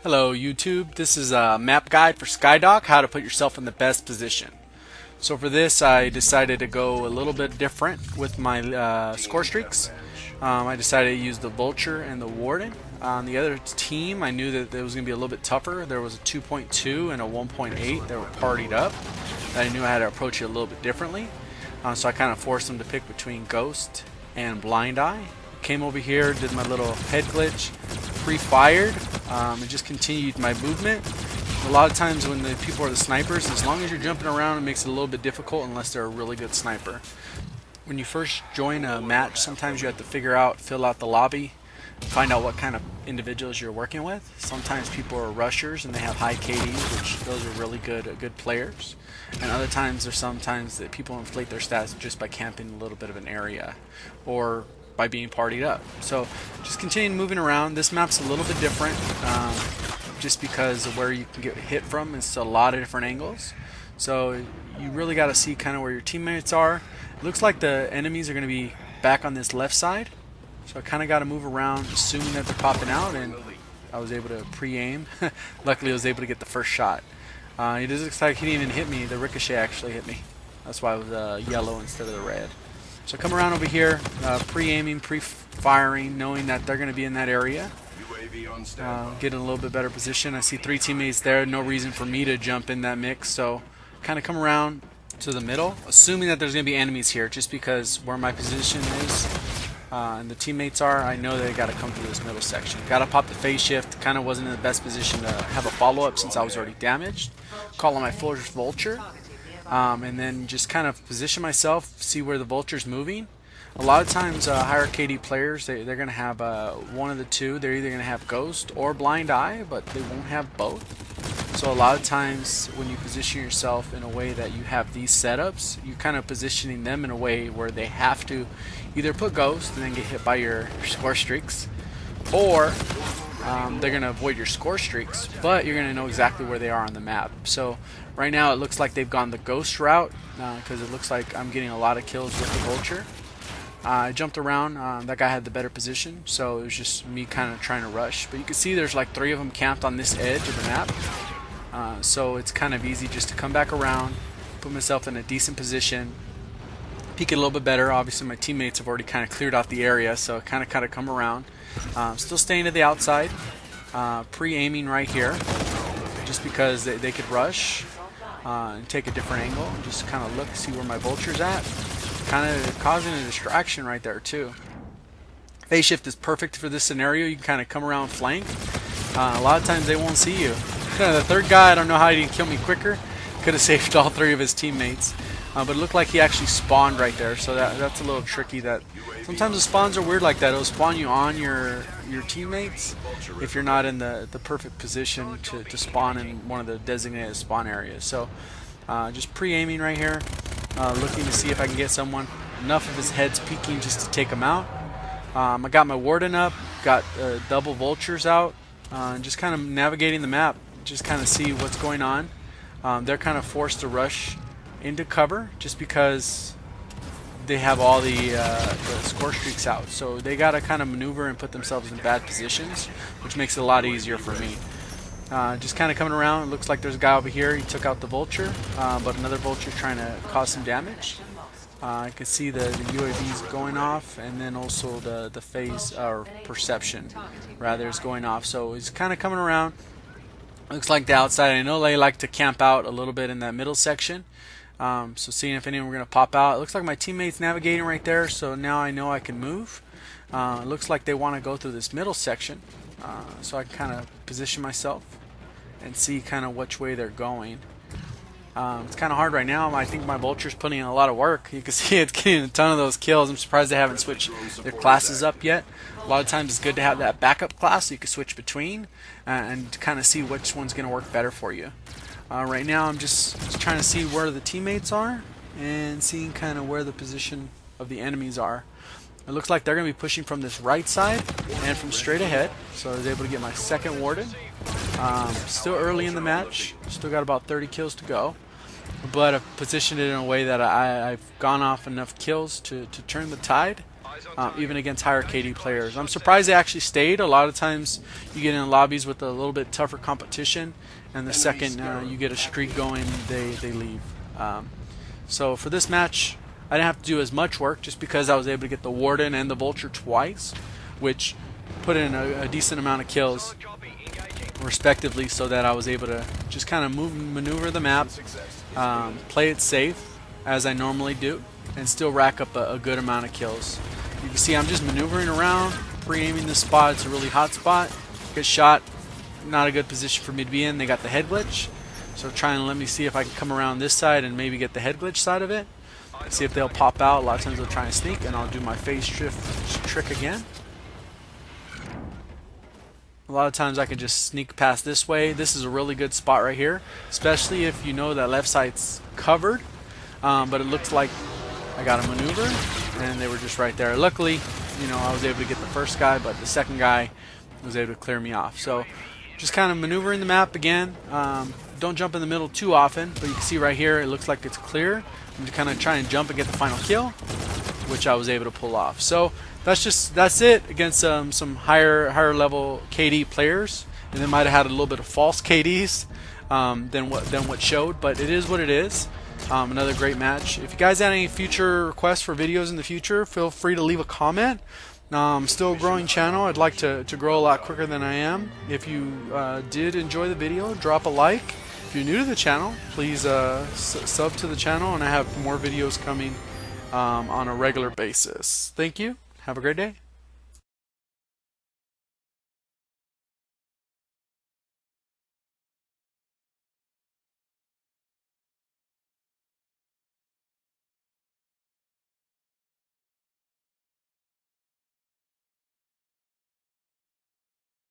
Hello YouTube, this is a map guide for Skydock, how to put yourself in the best position. So for this I decided to go a little bit different with my score streaks. I decided to use the Vulture and the Warden. On the other team I knew that it was going to be a little bit tougher. There was a 2.2 and a 1.8 that were partied up. I knew I had to approach it a little bit differently. So I kind of forced them to pick between Ghost and Blind Eye. Came over here, did my little head glitch, pre-fired, and just continued my movement. A lot of times when the people are the snipers, as long as you're jumping around, it makes it a little bit difficult unless they're a really good sniper. When you first join a match, sometimes you have to fill out the lobby, find out what kind of individuals you're working with. Sometimes people are rushers and they have high KDs, which those are really good players. And other times there's sometimes that people inflate their stats just by camping a little bit of an area, or by being partied up. So just continue moving around. This map's a little bit different just because of where you can get hit from. It's a lot of different angles. So you really got to see kind of where your teammates are. It looks like the enemies are going to be back on this left side. So I kind of got to move around assuming that they're popping out, and I was able to pre-aim. Luckily I was able to get the first shot. It looks like he didn't even hit me. The ricochet actually hit me. That's why it was yellow instead of the red. So come around over here, pre-aiming, pre-firing, knowing that they're going to be in that area. Get in a little bit better position. I see 3 teammates there, no reason for me to jump in that mix, so kind of come around to the middle, assuming that there's going to be enemies here, just because where my position is and the teammates are, I know they got to come through this middle section. Got to pop the phase shift, kind of wasn't in the best position to have a follow-up since I was already damaged. Call on my full Vulture. And then just kind of position myself, see where the Vulture's moving. A lot of times higher KD players, they're going to have one of the two. They're either going to have Ghost or Blind Eye, but they won't have both. So a lot of times when you position yourself in a way that you have these setups, you're kind of positioning them in a way where they have to either put Ghost and then get hit by your score streaks, or they're going to avoid your score streaks, but you're going to know exactly where they are on the map. So right now it looks like they've gone the Ghost route because it looks like I'm getting a lot of kills with the Vulture. I jumped around. That guy had the better position, so it was just me kind of trying to rush. But you can see there's like 3 of them camped on this edge of the map. So it's kind of easy just to come back around, put myself in a decent position, peek it a little bit better. Obviously my teammates have already kind of cleared out the area, so kind of come around. Still staying to the outside, pre-aiming right here, just because they could rush and take a different angle and just kind of look, see where my Vulture's at. Kind of causing a distraction right there too. Phase shift is perfect for this scenario. You can kind of come around flank. A lot of times they won't see you. The third guy, I don't know how he didn't kill me quicker. Could have saved all 3 of his teammates. But it looked like he actually spawned right there, so that's a little tricky. That sometimes the spawns are weird like that. It'll spawn you on your teammates if you're not in the perfect position to spawn in one of the designated spawn areas. So just pre-aiming right here, looking to see if I can get someone. Enough of his heads peeking just to take him out. I got my Warden up, got double Vultures out, and just kind of navigating the map, just kind of see what's going on. They're kind of forced to rush into cover just because they have all the score streaks out, so they got to kind of maneuver and put themselves in bad positions, which makes it a lot easier for me. Just kind of coming around. It looks like there's a guy over here. He took out the Vulture, but another Vulture trying to cause some damage. I can see the UAVs going off, and then also the phase or perception rather is going off. So he's kind of coming around. Looks like the outside. I know they like to camp out a little bit in that middle section. So seeing if anyone were going to pop out. It looks like my teammate's navigating right there, so now I know I can move. It looks like they want to go through this middle section, so I can kind of position myself and see kind of which way they're going. It's kind of hard right now. I think my Vulture's putting in a lot of work. You can see it's getting a ton of those kills. I'm surprised they haven't switched their classes up yet. A lot of times it's good to have that backup class so you can switch between and kind of see which one's going to work better for you. Right now I'm just trying to see where the teammates are and seeing kind of where the position of the enemies are. It looks like they're going to be pushing from this right side and from straight ahead, so I was able to get my second Warden. Still early in the match, still got about 30 kills to go, but I've positioned it in a way that I've gone off enough kills to turn the tide. even against higher KD players. I'm surprised they actually stayed. A lot of times you get in lobbies with a little bit tougher competition, and the second you get a streak going, they leave. So for this match, I didn't have to do as much work just because I was able to get the Warden and the Vulture twice, which put in a decent amount of kills respectively, so that I was able to just kind of maneuver the map, play it safe as I normally do, and still rack up a good amount of kills. You can see I'm just maneuvering around, pre-aiming this spot. It's a really hot spot. Get shot, not a good position for me to be in. They got the head glitch, so try and let me see if I can come around this side and maybe get the head glitch side of it. See if they'll pop out. A lot of times they'll try and sneak, and I'll do my phase shift trick again. A lot of times I can just sneak past this way. This is a really good spot right here, especially if you know that left side's covered. But it looks like I got a maneuver, and they were just right there. Luckily, you know, I was able to get the first guy, but the second guy was able to clear me off. So just kind of maneuvering the map again. Don't jump in the middle too often, but you can see right here it looks like it's clear. I'm just kind of trying to jump and get the final kill, which I was able to pull off. So that's it against some higher level KD players, and they might have had a little bit of false KDs than what showed, but it is what it is. Another great match. If you guys had any future requests for videos in the future, feel free to leave a comment. Still a growing channel. I'd like to grow a lot quicker than I am. If you did enjoy the video, drop a like. If you're new to the channel, please sub to the channel, and I have more videos coming on a regular basis. Thank you. Have a great day.